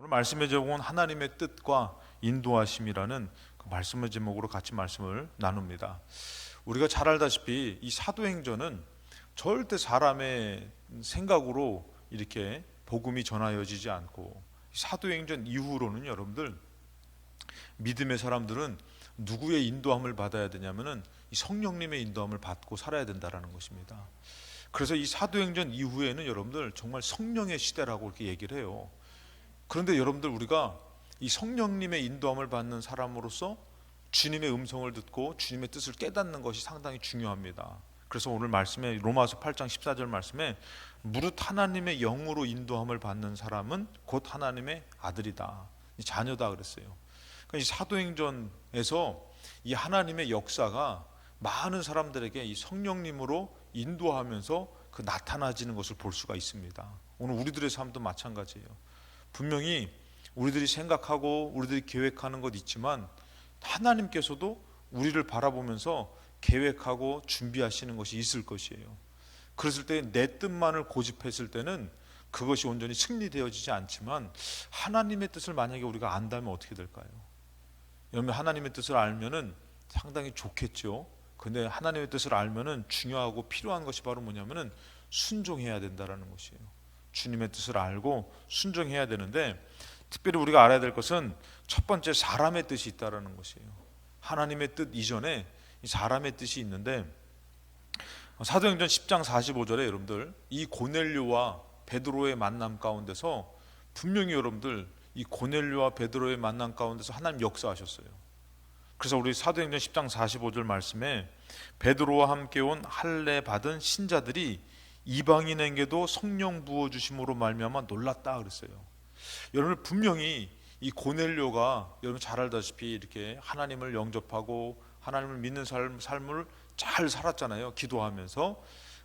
오늘 말씀의 제목은 하나님의 뜻과 인도하심이라는 그 말씀의 제목으로 같이 말씀을 나눕니다. 우리가 잘 알다시피 이 사도행전은 절대 사람의 생각으로 이렇게 복음이 전하여지지 않고, 사도행전 이후로는 여러분들 믿음의 사람들은 누구의 인도함을 받아야 되냐면은 이 성령님의 인도함을 받고 살아야 된다라는 것입니다. 그래서 이 사도행전 이후에는 여러분들 정말 성령의 시대라고 이렇게 얘기를 해요. 그런데 여러분들 우리가 이 성령님의 인도함을 받는 사람으로서 주님의 음성을 듣고 주님의 뜻을 깨닫는 것이 상당히 중요합니다. 그래서 오늘 말씀에 로마서 8장 14절 말씀에 무릇 하나님의 영으로 인도함을 받는 사람은 곧 하나님의 아들이다, 자녀다 그랬어요. 그러니까 이 사도행전에서 이 하나님의 역사가 많은 사람들에게 이 성령님으로 인도하면서 그 나타나지는 것을 볼 수가 있습니다. 오늘 우리들의 삶도 마찬가지예요. 분명히 우리들이 생각하고 우리들이 계획하는 것 있지만 하나님께서도 우리를 바라보면서 계획하고 준비하시는 것이 있을 것이에요. 그랬을 때 내 뜻만을 고집했을 때는 그것이 온전히 승리되어지지 않지만 하나님의 뜻을 만약에 우리가 안다면 어떻게 될까요? 여러분, 하나님의 뜻을 알면은 상당히 좋겠죠. 근데 하나님의 뜻을 알면은 중요하고 필요한 것이 바로 뭐냐면은 순종해야 된다라는 것이에요. 주님의 뜻을 알고 순종해야 되는데, 특별히 우리가 알아야 될 것은 첫 번째 사람의 뜻이 있다라는 것이에요. 하나님의 뜻 이전에 사람의 뜻이 있는데, 사도행전 10장 45절에 여러분들 이 고넬료와 베드로의 만남 가운데서 분명히 여러분들 이 고넬료와 베드로의 만남 가운데서 하나님 역사하셨어요. 그래서 우리 사도행전 10장 45절 말씀에 베드로와 함께 온 할례 받은 신자들이 이방인에게도 성령 부어주심으로 말미암아 놀랐다 그랬어요. 여러분, 분명히 이 고넬료가 여러분 잘 알다시피 이렇게 하나님을 영접하고 하나님을 믿는 삶을 잘 살았잖아요, 기도하면서.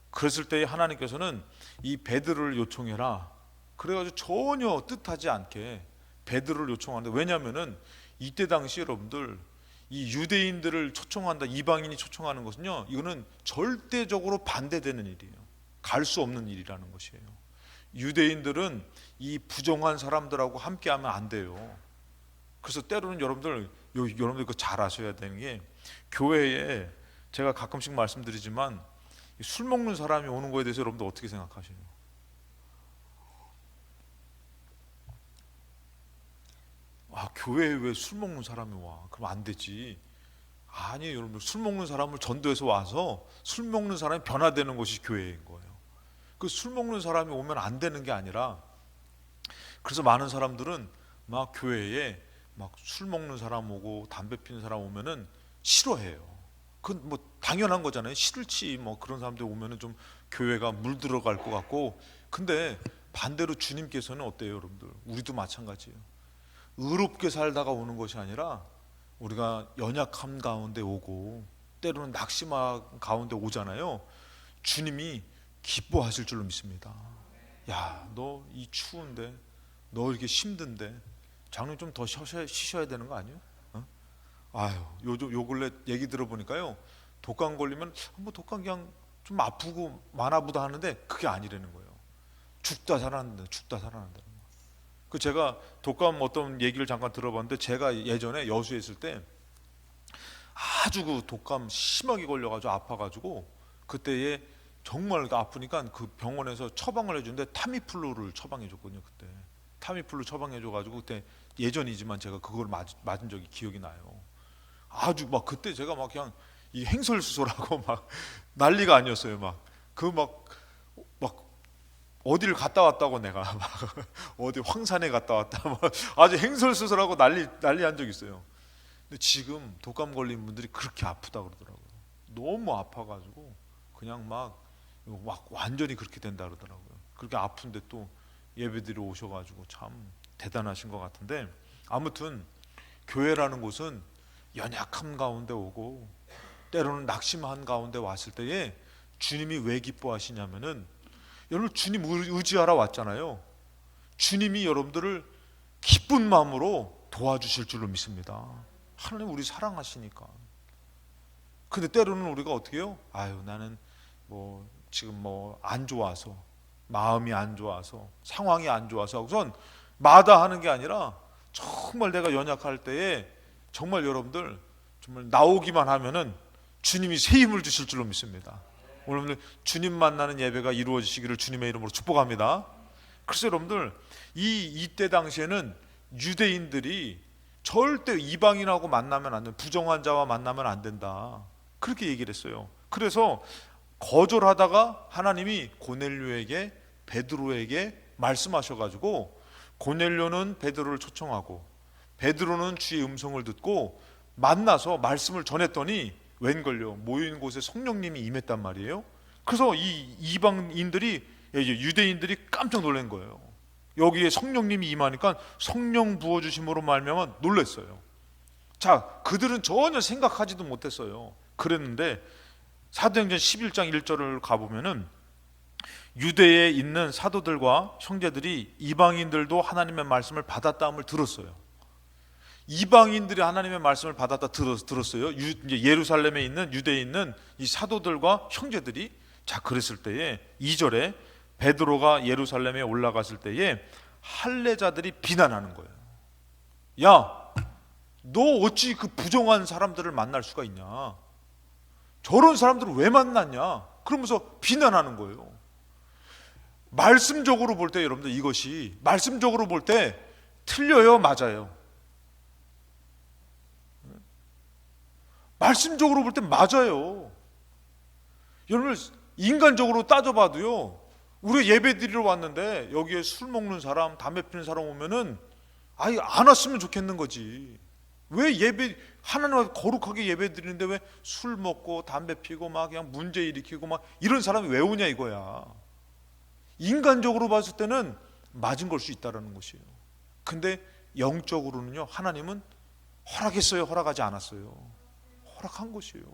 그랬을 때 하나님께서는 이 베드로를 요청해라 그래가지고 전혀 뜻하지 않게 베드로를 요청하는데, 왜냐하면은 이때 당시 여러분들 이 유대인들을 초청한다, 이방인이 초청하는 것은요, 이거는 절대적으로 반대되는 일이에요. 갈 수 없는 일이라는 것이에요. 유대인들은 이 부정한 사람들하고 함께하면 안 돼요. 그래서 때로는 여러분들 그거 잘 아셔야 되는 게, 교회에 제가 가끔씩 말씀드리지만 술 먹는 사람이 오는 거에 대해서 여러분들 어떻게 생각하세요? 교회에 왜 술 먹는 사람이 와? 그럼 안 되지. 아니에요, 여러분들. 술 먹는 사람을 전도해서 와서 술 먹는 사람이 변화되는 것이 교회인 거예요. 그 술 먹는 사람이 오면 안 되는 게 아니라, 그래서 많은 사람들은 막 교회에 막 술 먹는 사람 오고 담배 피는 사람 오면은 싫어해요. 그건 뭐 당연한 거잖아요. 싫지. 뭐 그런 사람들 오면은 좀 교회가 물들어갈 것 같고. 근데 반대로 주님께서는 어때요, 여러분들? 우리도 마찬가지예요. 의롭게 살다가 오는 것이 아니라 우리가 연약함 가운데 오고 때로는 낙심함 가운데 오잖아요. 주님이 기뻐하실 줄로 믿습니다. 야, 너 이 추운데, 너 이렇게 힘든데 장로님 좀 더 쉬셔야 되는 거 아니에요? 요 근래 얘기 들어보니까요, 독감 걸리면 뭐 독감 그냥 좀 아프고 많아보다 하는데 그게 아니라는 거예요. 죽다 살아난다는 거예요. 그 제가 독감 어떤 얘기를 잠깐 들어봤는데, 제가 예전에 여수에 있을 때 아주 그 독감 심하게 걸려가지고 아파가지고 그때에 정말 아프니까 그 병원에서 처방을 해주는데 타미플루를 처방해줬거든요. 그때 타미플루 처방해줘가지고 그때 예전이지만 제가 그걸 맞은 적이 기억이 나요. 아주 막 그때 제가 막 그냥 이 행설수설하고 막 난리가 아니었어요. 막 어디를 갔다 왔다고 내가 막 어디 황산에 갔다 왔다 막 아주 행설수설하고 난리한 적이 있어요. 근데 지금 독감 걸린 분들이 그렇게 아프다 그러더라고요. 너무 아파가지고 그냥 막 완전히 그렇게 된다 그러더라고요. 그렇게 아픈데 또 예배드리러 오셔가지고 참 대단하신 것 같은데, 아무튼 교회라는 곳은 연약함 가운데 오고 때로는 낙심한 가운데 왔을 때에 주님이 왜 기뻐하시냐면은, 여러분 주님 의지하러 왔잖아요. 주님이 여러분들을 기쁜 마음으로 도와주실 줄로 믿습니다. 하나님 우리 사랑하시니까. 근데 때로는 우리가 어떻게 해요? 나는 뭐 지금 뭐 안 좋아서, 마음이 안 좋아서, 상황이 안 좋아서 우선 마다하는 게 아니라 정말 내가 연약할 때에 정말 여러분들 정말 나오기만 하면은 주님이 새 힘을 주실 줄로 믿습니다. 오늘 주님 만나는 예배가 이루어지시기를 주님의 이름으로 축복합니다. 그래서 여러분들 이때 당시에는 유대인들이 절대 이방인하고 만나면 안 된다, 부정한 자와 만나면 안 된다, 그렇게 얘기를 했어요. 그래서 거절하다가 하나님이 고넬료에게, 베드로에게 말씀하셔가지고 고넬료는 베드로를 초청하고 베드로는 주의 음성을 듣고 만나서 말씀을 전했더니 웬걸요, 모인 곳에 성령님이 임했단 말이에요. 그래서 이 이방인들이, 유대인들이 깜짝 놀란 거예요. 여기에 성령님이 임하니까 성령 부어주심으로 말미암아 놀랐어요. 자, 그들은 전혀 생각하지도 못했어요. 그랬는데 사도행전 11장 1절을 가보면은 유대에 있는 사도들과 형제들이 이방인들도 하나님의 말씀을 받았다함을 들었어요. 이방인들이 하나님의 말씀을 받았다 들었어요. 예루살렘에 있는 유대에 있는 이 사도들과 형제들이. 자, 그랬을 때에 2절에 베드로가 예루살렘에 올라갔을 때에 할례자들이 비난하는 거예요. 야, 너 어찌 그 부정한 사람들을 만날 수가 있냐? 저런 사람들을 왜 만났냐? 그러면서 비난하는 거예요. 말씀적으로 볼 때 여러분들, 이것이 말씀적으로 볼 때 틀려요, 맞아요? 말씀적으로 볼 때 맞아요. 여러분, 인간적으로 따져봐도요, 우리가 예배 드리러 왔는데 여기에 술 먹는 사람, 담배 피는 사람 오면은 아예 안 왔으면 좋겠는 거지. 왜 하나님 앞에 거룩하게 예배 드리는데 왜 술 먹고 담배 피고 막 그냥 문제 일으키고 막 이런 사람이 왜 오냐 이거야. 인간적으로 봤을 때는 맞은 걸 수 있다라는 것이에요. 근데 영적으로는요, 하나님은 허락했어요, 허락하지 않았어요? 허락한 것이에요.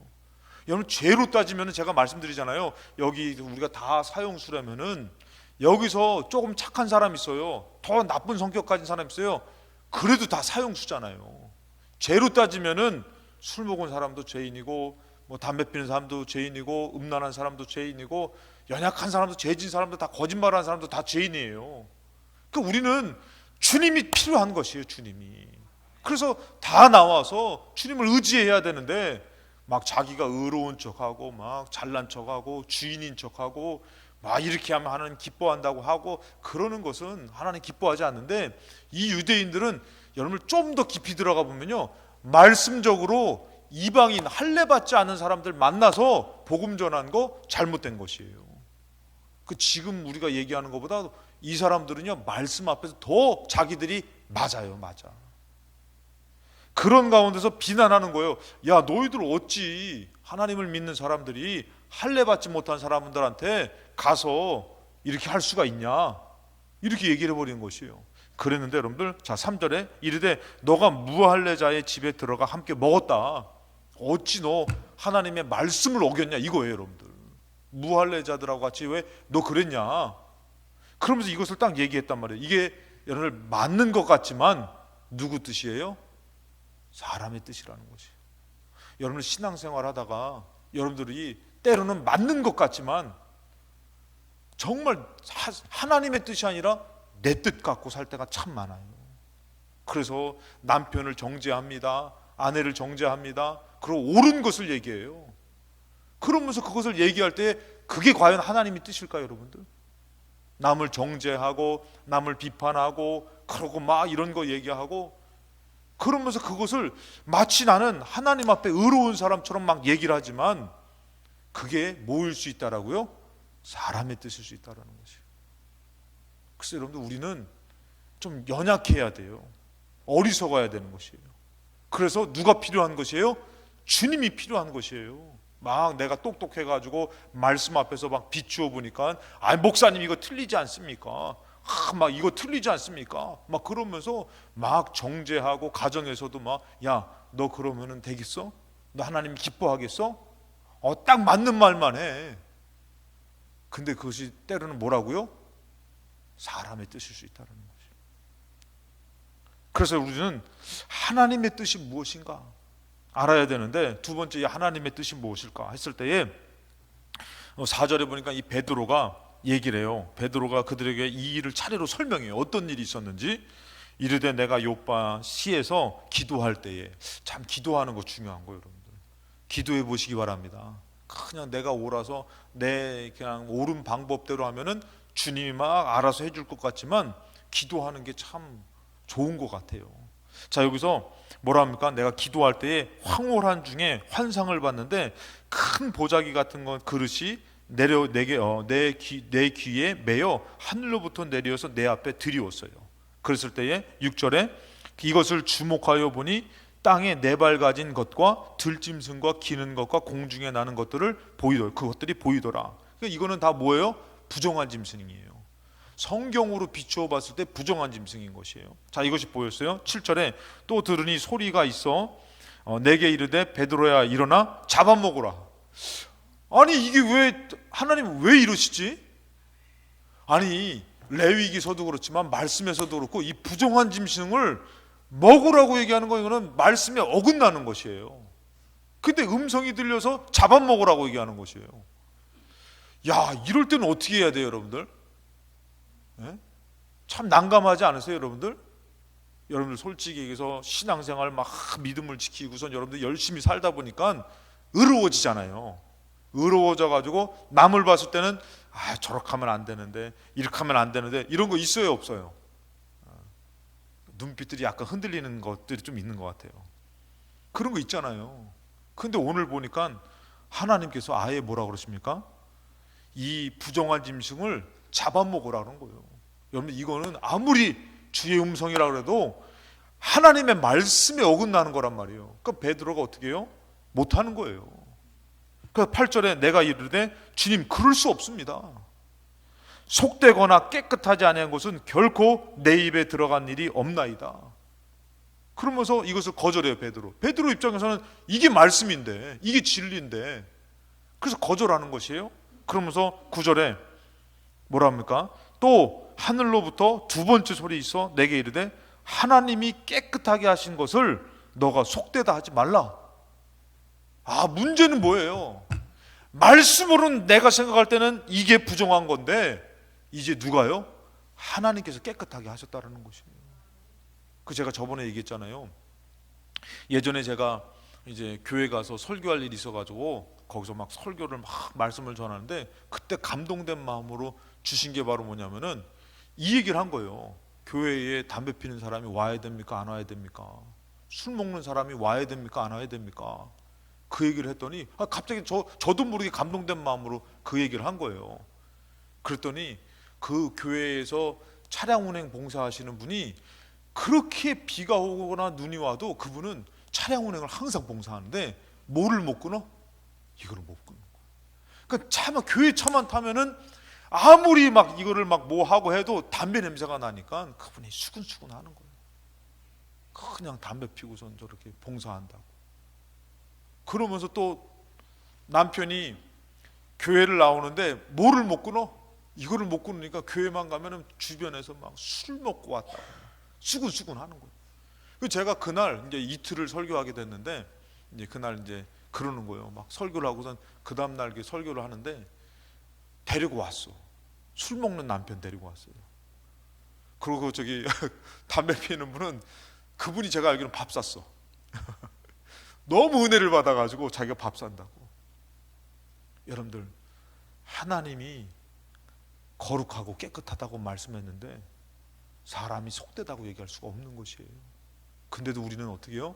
여러분, 죄로 따지면 제가 말씀드리잖아요. 여기 우리가 다 사형수라면은 여기서 조금 착한 사람 있어요, 더 나쁜 성격 가진 사람 있어요, 그래도 다 사형수잖아요. 죄로 따지면은 술 먹은 사람도 죄인이고, 뭐 담배 피는 사람도 죄인이고, 음란한 사람도 죄인이고, 연약한 사람도, 죄진 사람도, 다 거짓말하는 사람도 다 죄인이에요. 그러니까 우리는 주님이 필요한 것이에요, 주님이. 그래서 다 나와서 주님을 의지해야 되는데 막 자기가 의로운 척하고 막 잘난 척하고 주인인 척하고 막 이렇게 하면 하나님 기뻐한다고 하고 그러는 것은 하나님 기뻐하지 않는데, 이 유대인들은 여러분 좀 더 깊이 들어가 보면요, 말씀적으로 이방인 할례 받지 않은 사람들 만나서 복음 전한 거 잘못된 것이에요. 그 지금 우리가 얘기하는 것보다 이 사람들은요, 말씀 앞에서 더 자기들이 맞아요, 맞아. 그런 가운데서 비난하는 거예요. 야, 너희들 어찌 하나님을 믿는 사람들이 할례 받지 못한 사람들한테 가서 이렇게 할 수가 있냐, 이렇게 얘기를 해버리는 것이에요. 그랬는데 여러분들, 자 3절에 이르되 너가 무할례자의 집에 들어가 함께 먹었다, 어찌 너 하나님의 말씀을 어겼냐 이거예요. 여러분들, 무할례자들하고 같이 왜 너 그랬냐, 그러면서 이것을 딱 얘기했단 말이에요. 이게 여러분들 맞는 것 같지만 누구 뜻이에요? 사람의 뜻이라는 것이. 여러분 신앙생활 하다가 여러분들이 때로는 맞는 것 같지만 정말 하나님의 뜻이 아니라 내 뜻 갖고 살 때가 참 많아요. 그래서 남편을 정죄합니다, 아내를 정죄합니다, 그리고 옳은 것을 얘기해요. 그러면서 그것을 얘기할 때 그게 과연 하나님의 뜻일까요? 여러분들, 남을 정죄하고 남을 비판하고 그러고 막 이런 거 얘기하고 그러면서 그것을 마치 나는 하나님 앞에 의로운 사람처럼 막 얘기를 하지만 그게 뭐일 수 있다라고요? 사람의 뜻일 수 있다라는 것이에요. 그래서 여러분들, 우리는 좀 연약해야 돼요. 어리석어야 되는 것이에요. 그래서 누가 필요한 것이에요? 주님이 필요한 것이에요. 막 내가 똑똑해가지고 말씀 앞에서 막 비추어 보니까 목사님 이거 틀리지 않습니까? 막 이거 틀리지 않습니까? 막 그러면서 막 정죄하고 가정에서도 막 야, 너 그러면은 되겠어? 너 하나님 기뻐하겠어? 딱 맞는 말만 해. 근데 그것이 때로는 뭐라고요? 사람의 뜻일 수 있다는 거죠. 그래서 우리는 하나님의 뜻이 무엇인가 알아야 되는데, 두 번째 하나님의 뜻이 무엇일까 했을 때에 4절에 보니까 이 베드로가 얘기를 해요. 베드로가 그들에게 이 일을 차례로 설명해요. 어떤 일이 있었는지. 이르되 내가 욥바 시에서 기도할 때에, 참 기도하는 거 중요한 거예요, 여러분들. 기도해 보시기 바랍니다. 그냥 내가 옳아서 내 그냥 옳은 방법대로 하면은 주님이 막 알아서 해줄 것 같지만 기도하는 게 참 좋은 것 같아요. 자, 여기서 뭐라 합니까? 내가 기도할 때에 황홀한 중에 환상을 봤는데 큰 보자기 같은 건 그릇이 내려 내 귀에 매여 하늘로부터 내려서 내 앞에 들이웠어요. 그랬을 때에 6절에 이것을 주목하여 보니 땅에 네 발 가진 것과 들짐승과 기는 것과 공중에 나는 것들을 그것들이 보이더라. 그러니까 이거는 다 뭐예요? 부정한 짐승이에요. 성경으로 비추어 봤을 때 부정한 짐승인 것이에요. 자, 이것이 보였어요. 7절에 또 들으니 소리가 있어 내게 이르되 베드로야 일어나 잡아먹으라. 아니 이게 왜 하나님은 왜 이러시지? 아니 레위기서도 그렇지만 말씀에서도 그렇고 이 부정한 짐승을 먹으라고 얘기하는 거, 이거는 말씀에 어긋나는 것이에요. 근데 음성이 들려서 잡아먹으라고 얘기하는 것이에요. 야, 이럴 때는 어떻게 해야 돼요, 여러분들? 네? 참 난감하지 않으세요, 여러분들? 여러분들 솔직히 얘기해서 신앙생활 막 믿음을 지키고선 여러분들 열심히 살다 보니까 의로워지잖아요. 의로워져 가지고 남을 봤을 때는 저렇게 하면 안 되는데, 이렇게 하면 안 되는데, 이런 거 있어요, 없어요? 눈빛들이 약간 흔들리는 것들이 좀 있는 것 같아요. 그런 거 있잖아요. 근데 오늘 보니까 하나님께서 아예 뭐라 그러십니까? 이 부정한 짐승을 잡아먹으라는 거예요. 여러분, 이거는 아무리 주의 음성이라 그래도 하나님의 말씀에 어긋나는 거란 말이에요. 그러니까 베드로가 어떻게 해요? 못하는 거예요. 그러니까 8절에 내가 이르되 주님 그럴 수 없습니다. 속되거나 깨끗하지 아니한 것은 결코 내 입에 들어간 일이 없나이다. 그러면서 이것을 거절해요, 베드로. 베드로 입장에서는 이게 말씀인데, 이게 진리인데, 그래서 거절하는 것이에요. 그러면서 9절에 뭐라 합니까? 또 하늘로부터 두 번째 소리 있어 내게 이르되 하나님이 깨끗하게 하신 것을 너가 속되다 하지 말라. 문제는 뭐예요? 말씀으로는 내가 생각할 때는 이게 부정한 건데, 이제 누가요? 하나님께서 깨끗하게 하셨다는 것이에요. 제가 저번에 얘기했잖아요. 예전에 제가 이제 교회 가서 설교할 일이 있어가지고 거기서 막 설교를 막 말씀을 전하는데, 그때 감동된 마음으로 주신 게 바로 뭐냐면은 이 얘기를 한 거예요. 교회에 담배 피는 사람이 와야 됩니까? 안 와야 됩니까? 술 먹는 사람이 와야 됩니까? 안 와야 됩니까? 그 얘기를 했더니 갑자기 저도 모르게 감동된 마음으로 그 얘기를 한 거예요. 그랬더니 그 교회에서 차량 운행 봉사하시는 분이, 그렇게 비가 오거나 눈이 와도 그분은 차량 운행을 항상 봉사하는데 뭐를 못 끊어? 이거를 못 끊는 거예요. 그러니까 차만 교회 차만 타면은 아무리 막 이거를 막 뭐 하고 해도 담배 냄새가 나니까 그분이 수근수근 하는 거예요. 그냥 담배 피고선 저렇게 봉사한다고. 그러면서 또 남편이 교회를 나오는데 뭐를 못 끊어? 이거를 못 끊으니까 교회만 가면은 주변에서 막 술 먹고 왔다고 수근수근 하는 거예요. 제가 그날 이제 이틀을 설교하게 됐는데, 이제 그날 이제 그러는 거예요. 막 설교를 하고선 그 다음날 설교를 하는데 데리고 왔어. 술 먹는 남편 데리고 왔어요. 그리고 담배 피우는 분은, 그분이 제가 알기로는 밥 샀어. 너무 은혜를 받아가지고 자기가 밥 산다고. 여러분들, 하나님이 거룩하고 깨끗하다고 말씀했는데 사람이 속되다고 얘기할 수가 없는 것이에요. 근데도 우리는 어떻게 해요?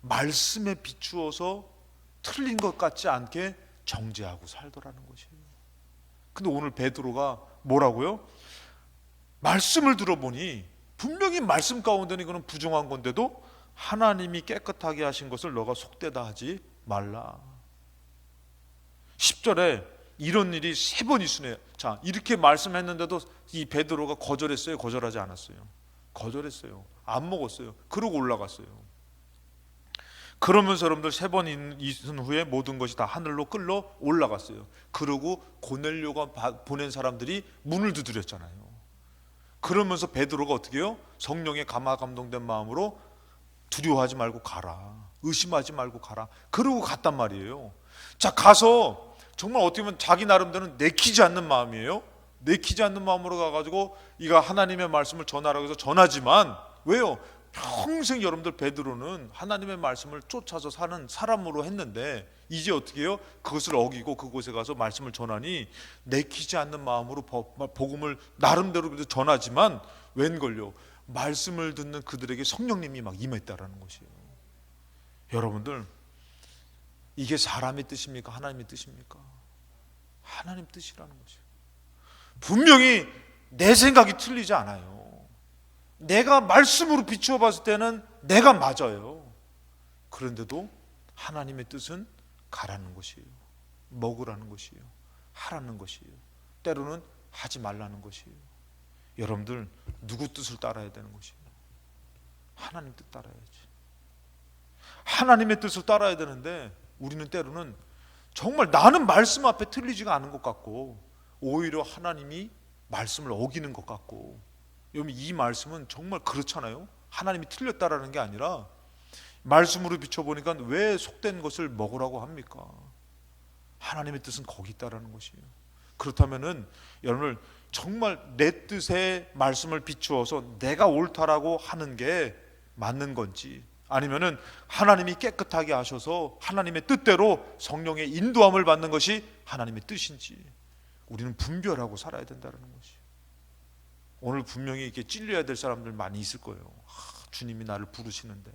말씀에 비추어서 틀린 것 같지 않게 정죄하고 살더라는 것이에요. 근데 오늘 베드로가 뭐라고요? 말씀을 들어보니 분명히 말씀 가운데는 이거는 부정한 건데도 하나님이 깨끗하게 하신 것을 너가 속되다 하지 말라. 10절에 이런 일이 3번 있으네요. 자, 이렇게 말씀했는데도 이 베드로가 거절했어요? 거절하지 않았어요? 거절했어요. 안 먹었어요. 그러고 올라갔어요. 그러면서 여러분들 3번 있은 후에 모든 것이 다 하늘로 끌러 올라갔어요. 그러고 고넬료가 보낸 사람들이 문을 두드렸잖아요. 그러면서 베드로가 어떻게 해요? 성령의 감동된 마음으로 두려워하지 말고 가라, 의심하지 말고 가라, 그러고 갔단 말이에요. 자, 가서 정말 어떻게 보면 자기 나름대로는 내키지 않는 마음이에요. 내키지 않는 마음으로 가가지고 이가 하나님의 말씀을 전하라고 해서 전하지만 왜요? 평생 여러분들 베드로는 하나님의 말씀을 쫓아서 사는 사람으로 했는데 이제 어떻게 해요? 그것을 어기고 그곳에 가서 말씀을 전하니 내키지 않는 마음으로 복음을 나름대로 전하지만 웬걸요? 말씀을 듣는 그들에게 성령님이 막 임했다라는 것이에요. 여러분들, 이게 사람의 뜻입니까? 하나님의 뜻입니까? 하나님 뜻이라는 것이에요. 분명히 내 생각이 틀리지 않아요. 내가 말씀으로 비추어 봤을 때는 내가 맞아요. 그런데도 하나님의 뜻은 가라는 것이에요. 먹으라는 것이에요. 하라는 것이에요. 때로는 하지 말라는 것이에요. 여러분들, 누구 뜻을 따라야 되는 것이에요? 하나님 뜻 따라야지. 하나님의 뜻을 따라야 되는데 우리는 때로는 정말 나는 말씀 앞에 틀리지가 않은 것 같고 오히려 하나님이 말씀을 어기는 것 같고, 여러분 이 말씀은 정말 그렇잖아요. 하나님이 틀렸다라는 게 아니라 말씀으로 비춰보니까 왜 속된 것을 먹으라고 합니까? 하나님의 뜻은 거기 있다라는 것이에요. 그렇다면은 여러분을 정말 내 뜻의 말씀을 비추어서 내가 옳다라고 하는 게 맞는 건지, 아니면은 하나님이 깨끗하게 하셔서 하나님의 뜻대로 성령의 인도함을 받는 것이 하나님의 뜻인지 우리는 분별하고 살아야 된다는 것이에요. 오늘 분명히 이렇게 찔려야 될 사람들 많이 있을 거예요. 주님이 나를 부르시는데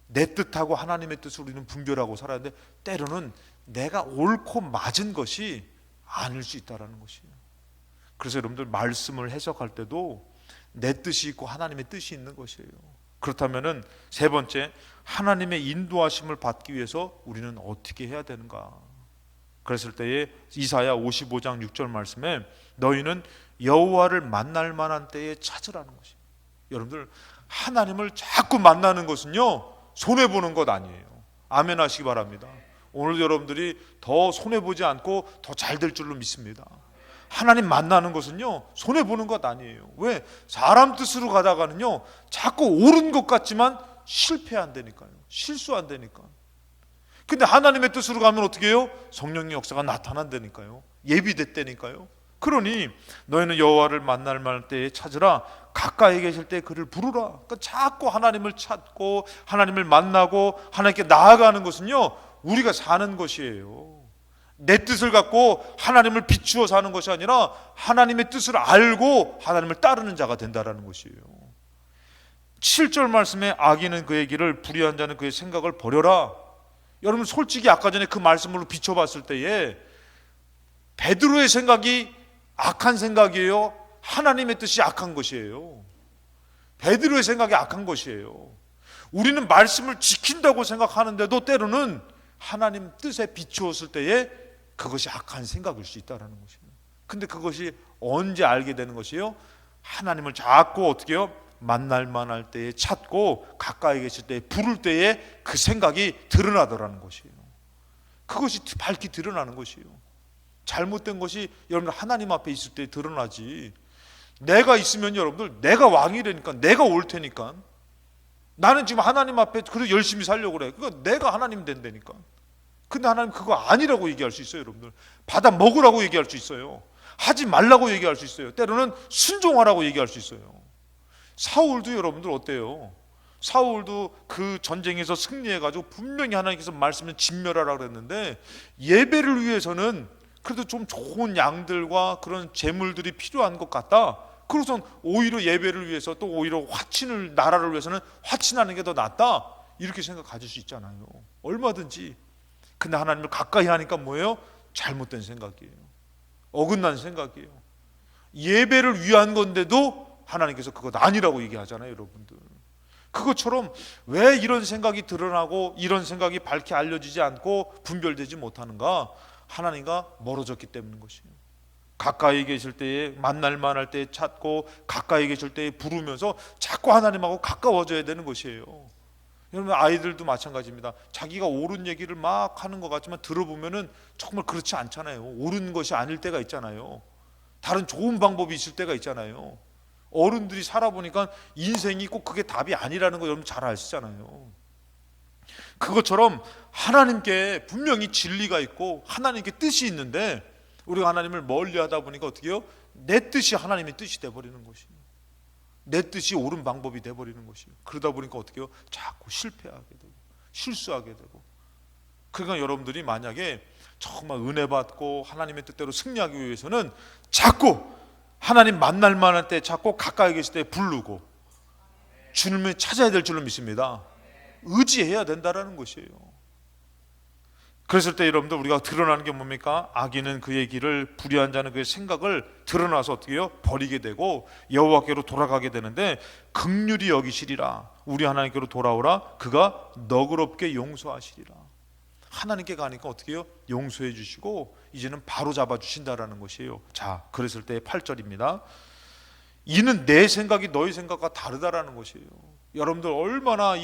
내 뜻하고 하나님의 뜻을 우리는 분별하고 살아야 하는데 때로는 내가 옳고 맞은 것이 아닐 수 있다는 것이에요. 그래서 여러분들 말씀을 해석할 때도 내 뜻이 있고 하나님의 뜻이 있는 것이에요. 그렇다면은 세 번째, 하나님의 인도하심을 받기 위해서 우리는 어떻게 해야 되는가? 그랬을 때에 이사야 55장 6절 말씀에 너희는 여호와를 만날 만한 때에 찾으라는 것이에요. 여러분들, 하나님을 자꾸 만나는 것은요 손해보는 것 아니에요. 아멘 하시기 바랍니다. 오늘 여러분들이 더 손해보지 않고 더 잘 될 줄로 믿습니다. 하나님 만나는 것은요 손해보는 것 아니에요. 왜? 사람 뜻으로 가다가는요 자꾸 옳은 것 같지만 실패한다니까요. 실수한다니까. 근데 하나님의 뜻으로 가면 어떻게 해요? 성령의 역사가 나타난다니까요. 예비됐다니까요. 그러니 너희는 여호와를 만날 만할 때에 찾으라. 가까이 계실 때 그를 부르라. 그러니까 자꾸 하나님을 찾고 하나님을 만나고 하나님께 나아가는 것은요 우리가 사는 것이에요. 내 뜻을 갖고 하나님을 비추어 사는 것이 아니라 하나님의 뜻을 알고 하나님을 따르는 자가 된다라는 것이에요. 7절 말씀에 악인은 그의 길을 불의한 자는 그의 생각을 버려라. 여러분 솔직히 아까 전에 그 말씀으로 비춰봤을 때에 베드로의 생각이 악한 생각이에요? 하나님의 뜻이 악한 것이에요? 베드로의 생각이 악한 것이에요. 우리는 말씀을 지킨다고 생각하는데도 때로는 하나님 뜻에 비추었을 때에 그것이 악한 생각일 수 있다는 것이에요. 근데 그것이 언제 알게 되는 것이에요? 하나님을 자꾸 어떻게 해요? 만날 만할 때에 찾고 가까이 계실 때에 부를 때에 그 생각이 드러나더라는 것이에요. 그것이 밝히 드러나는 것이에요. 잘못된 것이 여러분들 하나님 앞에 있을 때 드러나지. 내가 있으면 여러분들 내가 왕이라니까, 내가 올 테니까, 나는 지금 하나님 앞에 그래도 열심히 살려고 그래. 그러니까 내가 하나님 된다니까. 근데 하나님 그거 아니라고 얘기할 수 있어요. 여러분들 받아 먹으라고 얘기할 수 있어요. 하지 말라고 얘기할 수 있어요. 때로는 순종하라고 얘기할 수 있어요. 사울도 여러분들 어때요? 사울도 그 전쟁에서 승리해가지고 분명히 하나님께서 말씀을 진멸하라고 그랬는데 예배를 위해서는 그래도 좀 좋은 양들과 그런 재물들이 필요한 것 같다. 그래서 오히려 예배를 위해서 또 오히려 화친을, 나라를 위해서는 화친하는 게 더 낫다. 이렇게 생각 가질 수 있잖아요. 얼마든지. 근데 하나님을 가까이 하니까 뭐예요? 잘못된 생각이에요. 어긋난 생각이에요. 예배를 위한 건데도 하나님께서 그것 아니라고 얘기하잖아요, 여러분들. 그것처럼 왜 이런 생각이 드러나고 이런 생각이 밝게 알려지지 않고 분별되지 못하는가? 하나님과 멀어졌기 때문인 것이에요. 가까이 계실 때에 만날 만할 때에 찾고 가까이 계실 때에 부르면서 자꾸 하나님하고 가까워져야 되는 것이에요. 여러분 아이들도 마찬가지입니다. 자기가 옳은 얘기를 막 하는 것 같지만 들어보면은 정말 그렇지 않잖아요. 옳은 것이 아닐 때가 있잖아요. 다른 좋은 방법이 있을 때가 있잖아요. 어른들이 살아보니까 인생이 꼭 그게 답이 아니라는 거 여러분 잘 아시잖아요. 그것처럼 하나님께 분명히 진리가 있고 하나님께 뜻이 있는데 우리가 하나님을 멀리 하다 보니까 어떻게 해요? 내 뜻이 하나님의 뜻이 돼버리는 것이에요. 내 뜻이 옳은 방법이 돼버리는 것이에요. 그러다 보니까 어떻게 해요? 자꾸 실패하게 되고 실수하게 되고. 그러니까 여러분들이 만약에 정말 은혜 받고 하나님의 뜻대로 승리하기 위해서는 자꾸 하나님 만날 만한 때 자꾸 가까이 계실 때 부르고 주님을 찾아야 될 줄로 믿습니다. 의지해야 된다라는 것이에요. 그랬을 때 여러분들 우리가 드러나는 게 뭡니까? 악인은 그의 길을, 불의한 자는 그의 생각을 드러나서 어떻게 해요? 버리게 되고 여호와께로 돌아가게 되는데, 긍휼히 여기시리라. 우리 하나님께로 돌아오라. 그가 너그럽게 용서하시리라. 하나님께 가니까 어떻게 해요? 용서해 주시고 이제는 바로 잡아 주신다라는 것이에요. 자, 그랬을 때 8절입니다. 이는 내 생각이 너희 생각과 다르다라는 것이에요. 여러분들 얼마나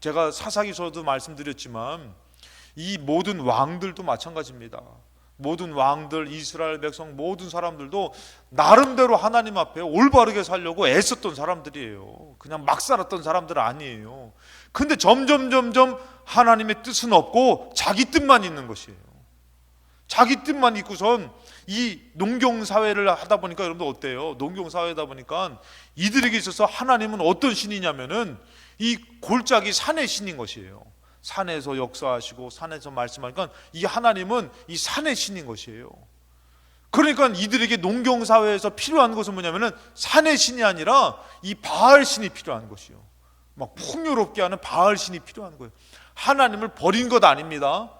제가 사사기서도 말씀드렸지만 이 모든 왕들도 마찬가지입니다. 모든 왕들, 이스라엘 백성 모든 사람들도 나름대로 하나님 앞에 올바르게 살려고 애썼던 사람들이에요. 그냥 막 살았던 사람들 아니에요. 근데 점점 하나님의 뜻은 없고 자기 뜻만 있는 것이에요. 자기 뜻만 있고선 이 농경사회를 하다 보니까 여러분들 어때요? 농경사회다 보니까 이들에게 있어서 하나님은 어떤 신이냐면은 이 골짜기 산의 신인 것이에요. 산에서 역사하시고 산에서 말씀하니까 이 하나님은 이 산의 신인 것이에요. 그러니까 이들에게 농경사회에서 필요한 것은 뭐냐면은 산의 신이 아니라 이 바알 신이 필요한 것이요. 막 풍요롭게 하는 바알 신이 필요한 거예요. 하나님을 버린 것 아닙니다.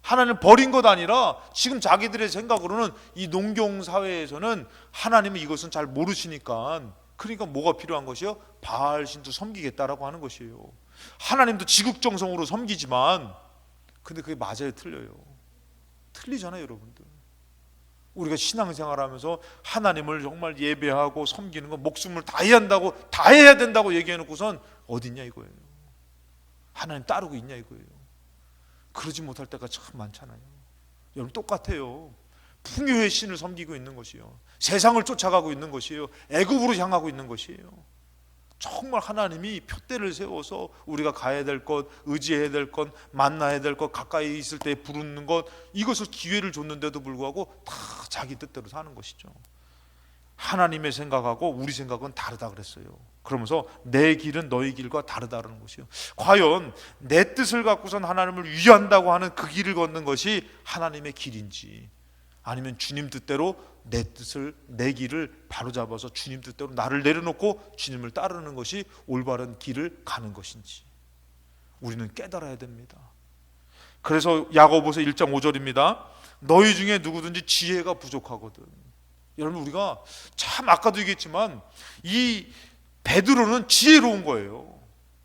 하나님을 버린 것 아니라 지금 자기들의 생각으로는 이 농경사회에서는 하나님은 이것은 잘 모르시니까, 그러니까 뭐가 필요한 것이요? 바알 신도 섬기겠다라고 하는 것이에요. 하나님도 지극정성으로 섬기지만 근데 그게 맞아요, 틀려요? 틀리잖아요, 여러분들. 우리가 신앙생활하면서 하나님을 정말 예배하고 섬기는 거 목숨을 다해야 한다고, 다 해야 된다고 얘기해놓고선 어딨냐 이거예요. 하나님 따르고 있냐 이거예요. 그러지 못할 때가 참 많잖아요. 여러분 똑같아요. 풍요의 신을 섬기고 있는 것이요, 세상을 쫓아가고 있는 것이에요, 애굽으로 향하고 있는 것이에요. 정말 하나님이 표대를 세워서 우리가 가야 될 것, 의지해야 될 것, 만나야 될 것, 가까이 있을 때 부르는 것, 이것을 기회를 줬는데도 불구하고 다 자기 뜻대로 사는 것이죠. 하나님의 생각하고 우리 생각은 다르다 그랬어요. 그러면서 내 길은 너희 길과 다르다는 것이요. 과연 내 뜻을 갖고선 하나님을 위한다고 하는 그 길을 걷는 것이 하나님의 길인지, 아니면 주님 뜻대로 내 뜻을, 내 길을 바로잡아서 주님 뜻대로 나를 내려놓고 주님을 따르는 것이 올바른 길을 가는 것인지 우리는 깨달아야 됩니다. 그래서 야고보서 1장 5절입니다. 너희 중에 누구든지 지혜가 부족하거든. 여러분 우리가 참 아까도 얘기했지만 이 베드로는 지혜로운 거예요.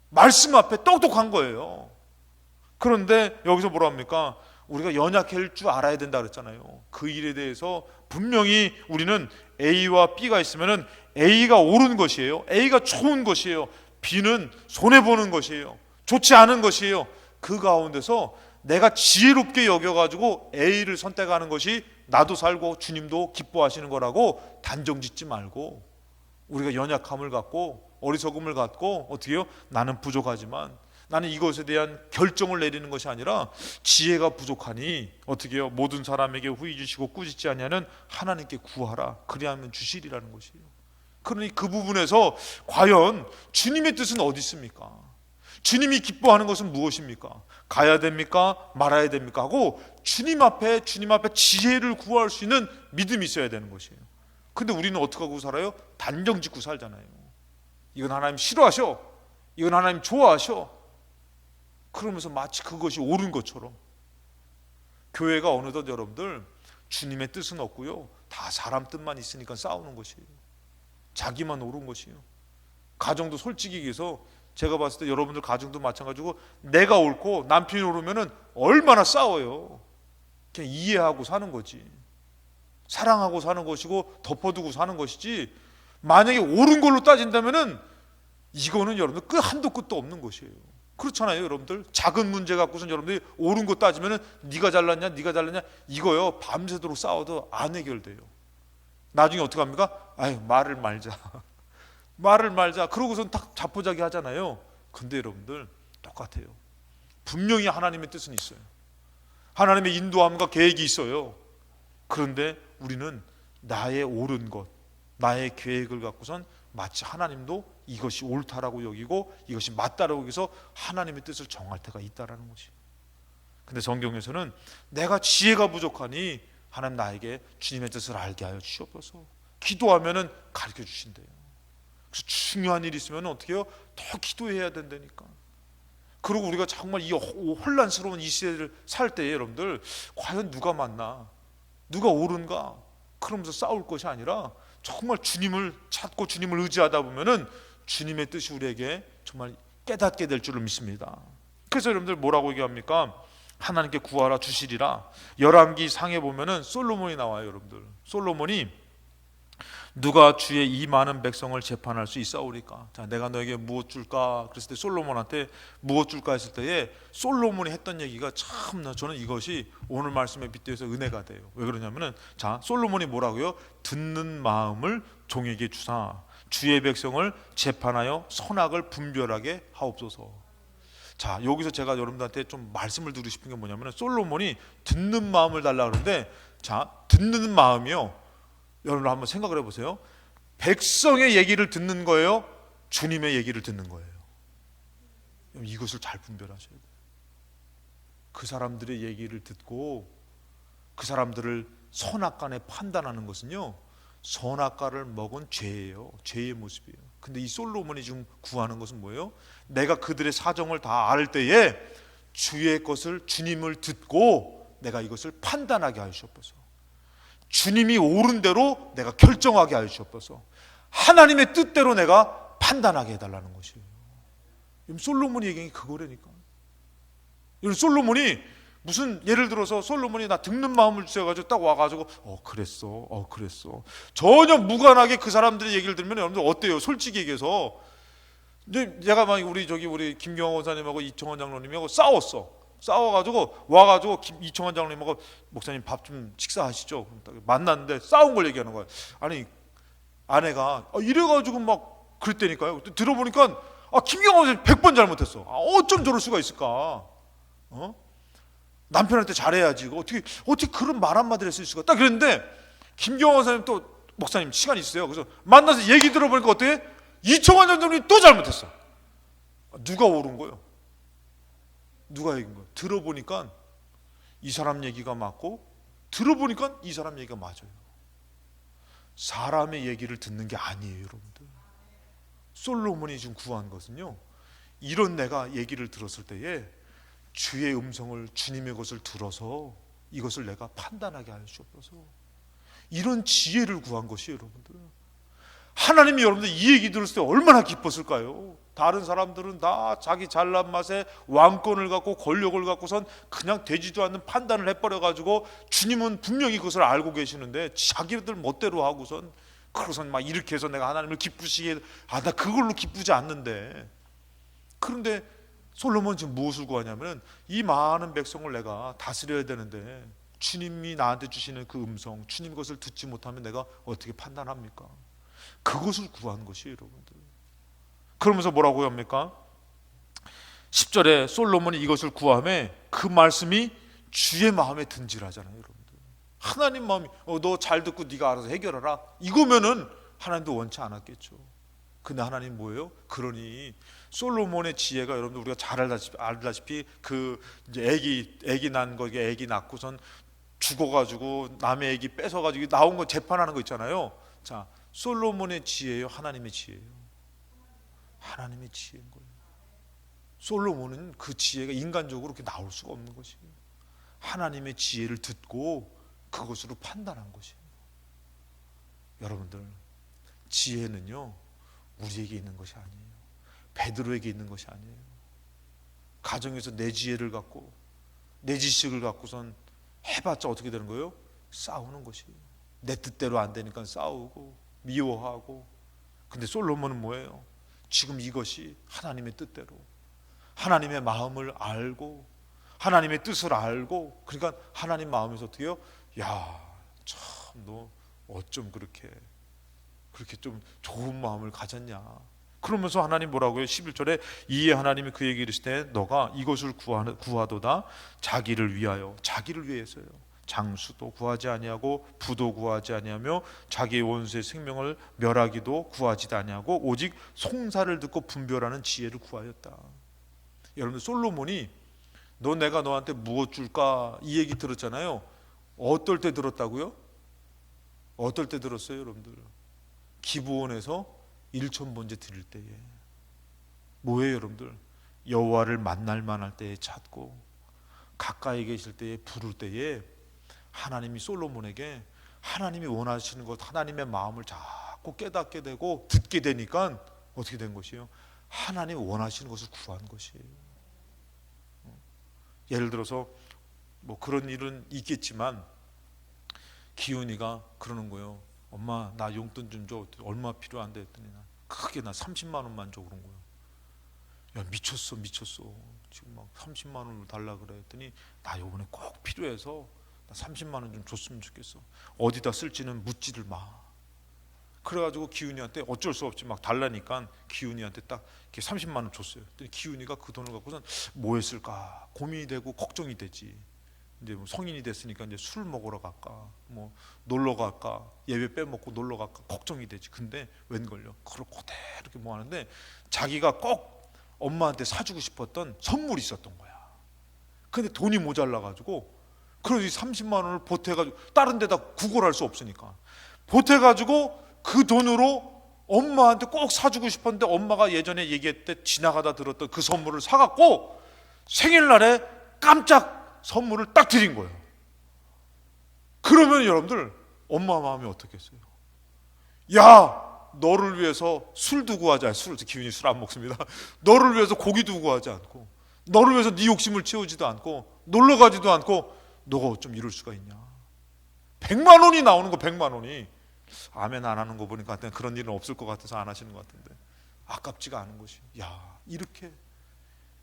말씀 앞에 똑똑한 거예요. 그런데 여기서 뭐라 합니까? 우리가 연약할 줄 알아야 된다 그랬잖아요. 그 일에 대해서 분명히 우리는 A와 B가 있으면은 A가 옳은 것이에요. A가 좋은 것이에요. B는 손해보는 것이에요. 좋지 않은 것이에요. 그 가운데서 내가 지혜롭게 여겨가지고 A를 선택하는 것이 나도 살고 주님도 기뻐하시는 거라고 단정 짓지 말고, 우리가 연약함을 갖고 어리석음을 갖고 어떻게 해요? 나는 부족하지만 나는 이것에 대한 결정을 내리는 것이 아니라 지혜가 부족하니 어떻게 해요? 모든 사람에게 후히 주시고 꾸짖지 아니하는 하나님께 구하라. 그리하면 주시리라는 것이에요. 그러니 그 부분에서 과연 주님의 뜻은 어디 있습니까? 주님이 기뻐하는 것은 무엇입니까? 가야 됩니까? 말아야 됩니까? 하고 주님 앞에 지혜를 구할 수 있는 믿음이 있어야 되는 것이에요. 근데 우리는 어떻게 하고 살아요? 단정 짓고 살잖아요. 이건 하나님 싫어하셔, 이건 하나님 좋아하셔. 그러면서 마치 그것이 옳은 것처럼. 교회가 어느덧 여러분들 주님의 뜻은 없고요, 다 사람 뜻만 있으니까 싸우는 것이에요. 자기만 옳은 것이에요. 가정도 솔직히 얘기해서 제가 봤을 때 여러분들 가정도 마찬가지고, 내가 옳고 남편이 옳으면 얼마나 싸워요. 그냥 이해하고 사는 거지, 사랑하고 사는 것이고 덮어두고 사는 것이지, 만약에 옳은 걸로 따진다면은 이거는 여러분들 한도 끝도 없는 것이에요. 그렇잖아요, 여러분들. 작은 문제 갖고선 여러분들이 옳은 거 따지면은 네가 잘났냐, 네가 잘났냐, 이거요 밤새도록 싸워도 안 해결돼요. 나중에 어떻게 합니까? 아유, 말을 말자. 말을 말자. 그러고선 딱 자포자기 하잖아요. 근데 여러분들 똑같아요. 분명히 하나님의 뜻은 있어요. 하나님의 인도함과 계획이 있어요. 그런데 우리는 나의 옳은 것, 나의 계획을 갖고선 마치 하나님도 이것이 옳다라고 여기고 이것이 맞다라고 여기서 하나님의 뜻을 정할 때가 있다라는 것이에요. 근데 성경에서는 내가 지혜가 부족하니 하나님 나에게 주님의 뜻을 알게 하여 주시옵소서. 기도하면은 가르쳐 주신대요. 그래서 중요한 일이 있으면 어떻게 해요? 더 기도해야 된다니까. 그리고 우리가 정말 이 혼란스러운 이 시대를 살 때에 여러분들 과연 누가 맞나? 누가 옳은가? 그러면서 싸울 것이 아니라 정말 주님을 찾고 주님을 의지하다 보면은 주님의 뜻이 우리에게 정말 깨닫게 될 줄을 믿습니다. 그래서 여러분들 뭐라고 얘기합니까? 하나님께 구하라 주시리라. 열왕기 상에 보면은 솔로몬이 나와요. 여러분들 솔로몬이 누가 주의 이 많은 백성을 재판할 수 있사오리까? 자, 내가 너에게 무엇 줄까? 그랬을 때 솔로몬한테 무엇 줄까 했을 때에 솔로몬이 했던 얘기가 참나 저는 이것이 오늘 말씀에 빗대어서 은혜가 돼요. 왜 그러냐면은 자, 솔로몬이 뭐라고요? 듣는 마음을 종에게 주사 주의 백성을 재판하여 선악을 분별하게 하옵소서. 자, 여기서 제가 여러분들한테 좀 말씀을 드리고 싶은 게 뭐냐면 솔로몬이 듣는 마음을 달라 그러는데 자, 듣는 마음이요. 여러분 한번 생각을 해보세요. 백성의 얘기를 듣는 거예요? 주님의 얘기를 듣는 거예요? 이것을 잘 분별하셔야 돼요. 그 사람들의 얘기를 듣고 그 사람들을 선악간에 판단하는 것은요 선악과를 먹은 죄예요. 죄의 모습이에요. 근데 이 솔로몬이 지금 구하는 것은 뭐예요? 내가 그들의 사정을 다 알 때에 주의 것을 주님을 듣고 내가 이것을 판단하게 하시옵소서. 주님이 옳은 대로 내가 결정하게 하여 주옵소서. 하나님의 뜻대로 내가 판단하게 해달라는 것이에요. 솔로몬이 얘기한 게 그거라니까. 솔로몬이 무슨 예를 들어서 솔로몬이 나 듣는 마음을 주셔가지고 딱 와가지고 그랬어 전혀 무관하게 그 사람들의 얘기를 들으면 여러분들 어때요? 솔직히 얘기해서 이제 제가 막 우리 김경호 원사님하고 이청원 장로님하고 싸워가지고 와가지고 이청원 장로님하고 목사님 밥 좀 식사하시죠. 만났는데 싸운 걸 얘기하는 거예요. 아니 아내가 이래가지고 막 그랬다니까요. 들어보니까 김경호 원사님 100번 잘못했어. 어쩜 저럴 수가 있을까? 남편한테 잘해야지. 어떻게 그런 말 한마디를 했을 수가? 딱 그랬는데 김경호 원사님 또 목사님 시간이 있어요. 그래서 만나서 얘기 들어보니까 어떻게? 이청원 장로님이 또 잘못했어. 누가 옳은 거예요? 누가 얘기한 거예요? 들어보니까 이 사람 얘기가 맞고 들어보니까 이 사람 얘기가 맞아요. 사람의 얘기를 듣는 게 아니에요, 여러분들. 솔로몬이 지금 구한 것은요, 이런 내가 얘기를 들었을 때에 주의 음성을, 주님의 것을 들어서 이것을 내가 판단하게 하여 주옵소서. 이런 지혜를 구한 것이에요, 여러분들. 하나님이 여러분들 이 얘기 들었을 때 얼마나 기뻤을까요? 다른 사람들은 다 자기 잘난 맛에 왕권을 갖고 권력을 갖고선 그냥 되지도 않는 판단을 해버려가지고 주님은 분명히 그것을 알고 계시는데 자기들 멋대로 하고선 그러선 막 이렇게 해서 내가 하나님을 기쁘시게 나 그걸로 기쁘지 않는데. 그런데 솔로몬은 지금 무엇을 구하냐면 이 많은 백성을 내가 다스려야 되는데 주님이 나한테 주시는 그 음성, 주님 것을 듣지 못하면 내가 어떻게 판단합니까? 그것을 구한 것이에요, 여러분들. 그러면서 뭐라고 합니까? 10절에 솔로몬이 이것을 구하며 그 말씀이 주의 마음에 든지라잖아요, 여러분들. 하나님 마음이 너 잘 듣고 네가 알아서 해결하라 이거면은 하나님도 원치 않았겠죠. 근데 하나님 뭐예요? 그러니 솔로몬의 지혜가 여러분들 우리가 잘 알다시피 그 이제 애기 난 거, 애기 낳고선 죽어가지고 남의 애기 뺏어가지고 나온 거 재판하는 거 있잖아요. 자, 솔로몬의 지혜예요, 하나님의 지혜예요? 하나님의 지혜인 거예요. 솔로몬은 그 지혜가 인간적으로 그렇게 나올 수가 없는 것이에요. 하나님의 지혜를 듣고 그것으로 판단한 것이에요. 여러분들, 지혜는요 우리에게 있는 것이 아니에요. 베드로에게 있는 것이 아니에요. 가정에서 내 지혜를 갖고 내 지식을 갖고선 해봤자 어떻게 되는 거예요? 싸우는 것이에요. 내 뜻대로 안 되니까 싸우고 미워하고. 근데 솔로몬은 뭐예요? 지금 이것이 하나님의 뜻대로 하나님의 마음을 알고 하나님의 뜻을 알고, 그러니까 하나님 마음에서 어떻게 해요? 야, 참 너 어쩜 그렇게 좀 좋은 마음을 가졌냐. 그러면서 하나님 뭐라고요? 11절에 이에 하나님이 그에게 이르시되 너가 이것을 구하도다 자기를 위하여. 자기를 위해서요. 장수도 구하지 아니하고 부도 구하지 아니하며 자기의 원수의 생명을 멸하기도 구하지 아니하고 오직 송사를 듣고 분별하는 지혜를 구하였다. 여러분들, 솔로몬이 너 내가 너한테 무엇 줄까 이 얘기 들었잖아요. 어떨 때 들었다고요? 어떨 때 들었어요, 여러분들? 기브온에서 일천번제 드릴 때에. 뭐예요, 여러분들? 여호와를 만날 만할 때에 찾고 가까이 계실 때에 부를 때에 하나님이 솔로몬에게 하나님이 원하시는 것, 하나님의 마음을 자꾸 깨닫게 되고 듣게 되니까 어떻게 된 것이에요? 하나님이 원하시는 것을 구한 것이에요. 예를 들어서 뭐 그런 일은 있겠지만 기훈이가 그러는 거예요. 엄마, 나 용돈 좀 줘. 얼마 필요한데 했더니 크게 나 30만 원만 줘 그런 거예요. 야, 미쳤어. 지금 막 30만 원을 달라 그래 했더니 나 요번에 꼭 필요해서 나 30만 원 좀 줬으면 좋겠어. 어디다 쓸지는 묻지를 마. 그래가지고 기훈이한테 어쩔 수 없이 막 달라니까 기훈이한테 딱 이렇게 30만 원 줬어요. 그랬더니 기훈이가 그 돈을 갖고선 뭐 했을까 고민이 되고 걱정이 되지. 이제 뭐 성인이 됐으니까 이제 술 먹으러 갈까, 뭐 놀러 갈까, 예배 빼먹고 놀러 갈까 걱정이 되지. 근데 웬걸요? 그걸 그대로 이렇게 뭐 하는데 자기가 꼭 엄마한테 사주고 싶었던 선물이 있었던 거야. 근데 돈이 모자라가지고 그래서 30만 원을 보태가지고 다른 데다 구걸할 수 없으니까 보태가지고 그 돈으로 엄마한테 꼭 사주고 싶었는데 엄마가 예전에 얘기했대 지나가다 들었던 그 선물을 사갖고 생일날에 깜짝 선물을 딱 드린 거예요. 그러면 여러분들 엄마 마음이 어떻겠어요? 야, 너를 위해서 술 두고 하지 않고, 기훈이 술 안 먹습니다. 너를 위해서 고기 두고 하지 않고, 너를 위해서 네 욕심을 채우지도 않고, 놀러 가지도 않고, 너가 어쩜 이럴 수가 있냐? 100만 원이 나오는 거, 100만 원이. 아멘 안 하는 거 보니까 그런 일은 없을 것 같아서 안 하시는 것 같은데, 아깝지가 않은 것이. 야, 이렇게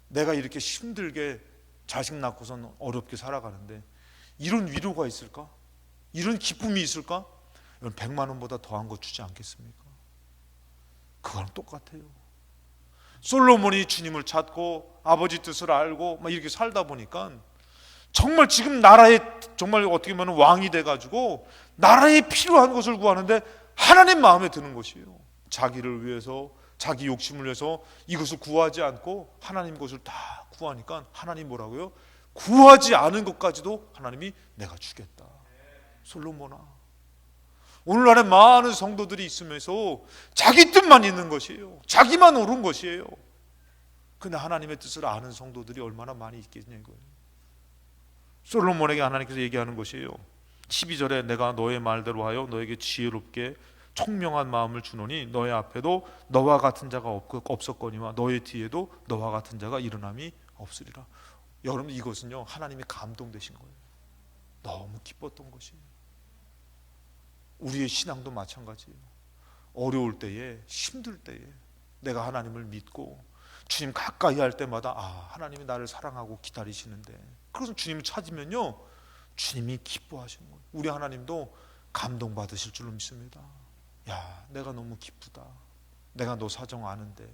내가 이렇게 힘들게 자식 낳고선 어렵게 살아가는데 이런 위로가 있을까? 이런 기쁨이 있을까? 100만 원보다 더한 거 주지 않겠습니까? 그거랑 똑같아요. 솔로몬이 주님을 찾고 아버지 뜻을 알고 막 이렇게 살다 보니까 정말 지금 나라에 정말 어떻게 보면 왕이 돼가지고 나라에 필요한 것을 구하는데 하나님 마음에 드는 것이에요. 자기를 위해서, 자기 욕심을 위해서 이것을 구하지 않고 하나님 것을 다 구하니까 하나님 뭐라고요? 구하지 않은 것까지도 하나님이 내가 주겠다. 솔로몬아, 오늘날에 많은 성도들이 있으면서 자기 뜻만 있는 것이에요. 자기만 옳은 것이에요. 근데 하나님의 뜻을 아는 성도들이 얼마나 많이 있겠냐 이거예요. 솔로몬에게 하나님께서 얘기하는 것이에요. 12절에 내가 너의 말대로 하여 너에게 지혜롭게 총명한 마음을 주노니 너의 앞에도 너와 같은 자가 없었거니와 너의 뒤에도 너와 같은 자가 일어남이 없으리라. 여러분, 이것은요 하나님이 감동되신 거예요. 너무 기뻤던 것이에요. 우리의 신앙도 마찬가지예요. 어려울 때에, 힘들 때에 내가 하나님을 믿고 주님 가까이 할 때마다 하나님이 나를 사랑하고 기다리시는데, 그래서 주님을 찾으면요 주님이 기뻐하시는 거예요. 우리 하나님도 감동받으실 줄로 믿습니다. 야, 내가 너무 기쁘다. 내가 너 사정 아는데,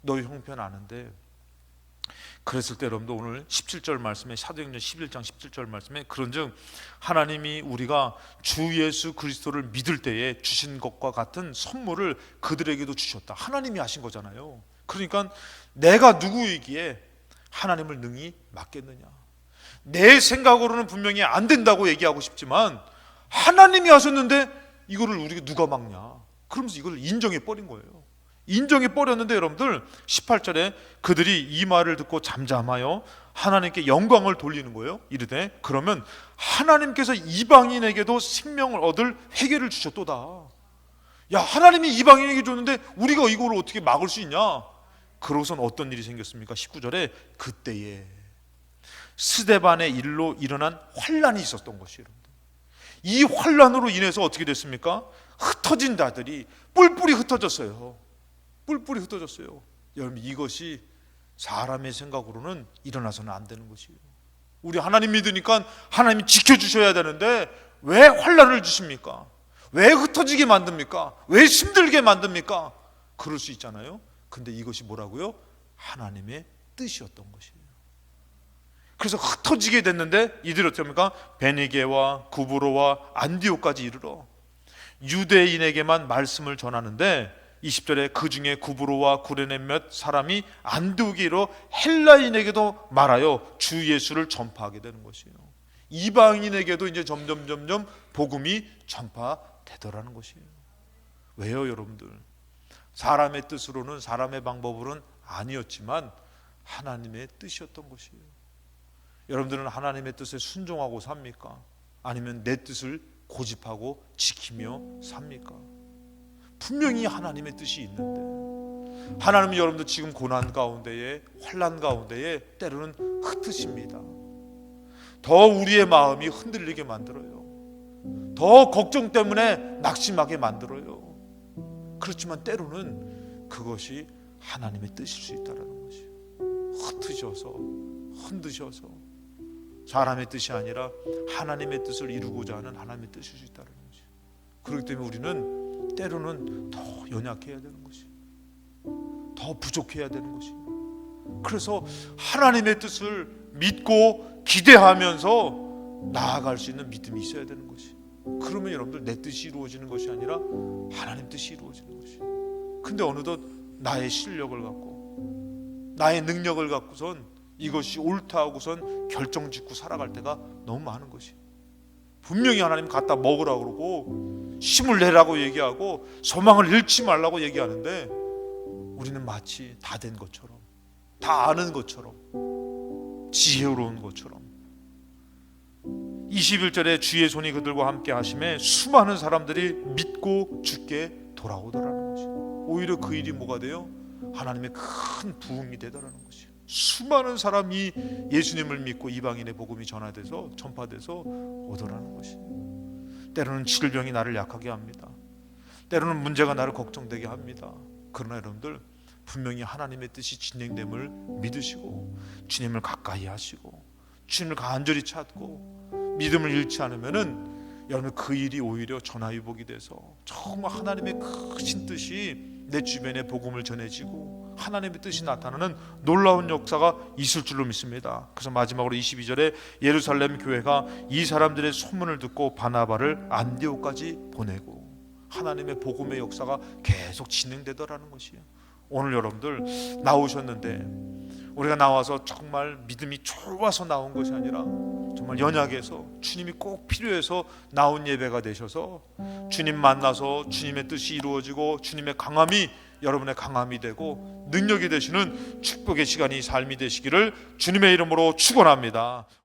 너의 형편 아는데. 그랬을 때 여러분도 오늘 17절 말씀에, 사도행전 11장 17절 말씀에 그런즉 하나님이 우리가 주 예수 그리스도를 믿을 때에 주신 것과 같은 선물을 그들에게도 주셨다. 하나님이 하신 거잖아요. 그러니까 내가 누구이기에 하나님을 능히 맡겠느냐. 내 생각으로는 분명히 안 된다고 얘기하고 싶지만 하나님이 하셨는데 이거를 우리가 누가 막냐. 그러면서 이걸 인정해 버린 거예요. 인정해 버렸는데 여러분들 18절에 그들이 이 말을 듣고 잠잠하여 하나님께 영광을 돌리는 거예요. 이르되 그러면 하나님께서 이방인에게도 생명을 얻을 회개를 주셨도다. 야, 하나님이 이방인에게 줬는데 우리가 이걸 어떻게 막을 수 있냐. 그러고선 어떤 일이 생겼습니까? 19절에 그때에 스데반의 일로 일어난 환란이 있었던 것이에요. 이 환란으로 인해서 어떻게 됐습니까? 흩어진 자들이 뿔뿔이 흩어졌어요. 뿔뿔이 흩어졌어요. 여러분, 이것이 사람의 생각으로는 일어나서는 안 되는 것이에요. 우리 하나님 믿으니까 하나님이 지켜주셔야 되는데 왜 환란을 주십니까? 왜 흩어지게 만듭니까? 왜 힘들게 만듭니까? 그럴 수 있잖아요. 근데 이것이 뭐라고요? 하나님의 뜻이었던 것이에요. 그래서 흩어지게 됐는데 이들이 어떻게 합니까? 베니게와 구브로와 안디옥까지 이르러 유대인에게만 말씀을 전하는데 20절에 그 중에 구브로와 구레네 몇 사람이 안디옥에 이르러 헬라인에게도 말하여 주 예수를 전파하게 되는 것이에요. 이방인에게도 이제 점점 복음이 전파되더라는 것이에요. 왜요, 여러분들? 사람의 뜻으로는, 사람의 방법으로는 아니었지만 하나님의 뜻이었던 것이에요. 여러분들은 하나님의 뜻에 순종하고 삽니까? 아니면 내 뜻을 고집하고 지키며 삽니까? 분명히 하나님의 뜻이 있는데 하나님은 여러분들 지금 고난 가운데에, 환난 가운데에 때로는 흩으십니다. 더 우리의 마음이 흔들리게 만들어요. 더 걱정 때문에 낙심하게 만들어요. 그렇지만 때로는 그것이 하나님의 뜻일 수 있다는 것이에요. 흩으셔서, 흔드셔서 사람의 뜻이 아니라 하나님의 뜻을 이루고자 하는 하나님의 뜻일 수 있다는 것이에요. 그렇기 때문에 우리는 때로는 더 연약해야 되는 것이에요. 더 부족해야 되는 것이에요. 그래서 하나님의 뜻을 믿고 기대하면서 나아갈 수 있는 믿음이 있어야 되는 것이에요. 그러면 여러분들 내 뜻이 이루어지는 것이 아니라 하나님 뜻이 이루어지는 것이에요. 근데 어느덧 나의 실력을 갖고 나의 능력을 갖고선 이것이 옳다 하고선 결정짓고 살아갈 때가 너무 많은 것이에요. 분명히 하나님 갖다 먹으라고 그러고 힘을 내라고 얘기하고 소망을 잃지 말라고 얘기하는데 우리는 마치 다 된 것처럼, 다 아는 것처럼, 지혜로운 것처럼 21절에 주의 손이 그들과 함께 하심에 수많은 사람들이 믿고 주께 돌아오더라는 것이에요. 오히려 그 일이 뭐가 돼요? 하나님의 큰 부흥이 되더라는 것이에요. 수많은 사람이 예수님을 믿고 이방인의 복음이 전파돼서 오더라는 것이에요. 때로는 질병이 나를 약하게 합니다. 때로는 문제가 나를 걱정되게 합니다. 그러나 여러분들 분명히 하나님의 뜻이 진행됨을 믿으시고 주님을 가까이 하시고 주님을 간절히 찾고 믿음을 잃지 않으면은 여러분 그 일이 오히려 전화위복이 돼서 정말 하나님의 크신 뜻이 내 주변에 복음을 전해지고 하나님의 뜻이 나타나는 놀라운 역사가 있을 줄로 믿습니다. 그래서 마지막으로 22절에 예루살렘 교회가 이 사람들의 소문을 듣고 바나바를 안디옥까지 보내고 하나님의 복음의 역사가 계속 진행되더라는 것이에요. 오늘 여러분들 나오셨는데 우리가 나와서 정말 믿음이 좋아서 나온 것이 아니라 정말 연약해서 주님이 꼭 필요해서 나온 예배가 되셔서 주님 만나서 주님의 뜻이 이루어지고 주님의 강함이 여러분의 강함이 되고 능력이 되시는 축복의 시간이 삶이 되시기를 주님의 이름으로 축원합니다.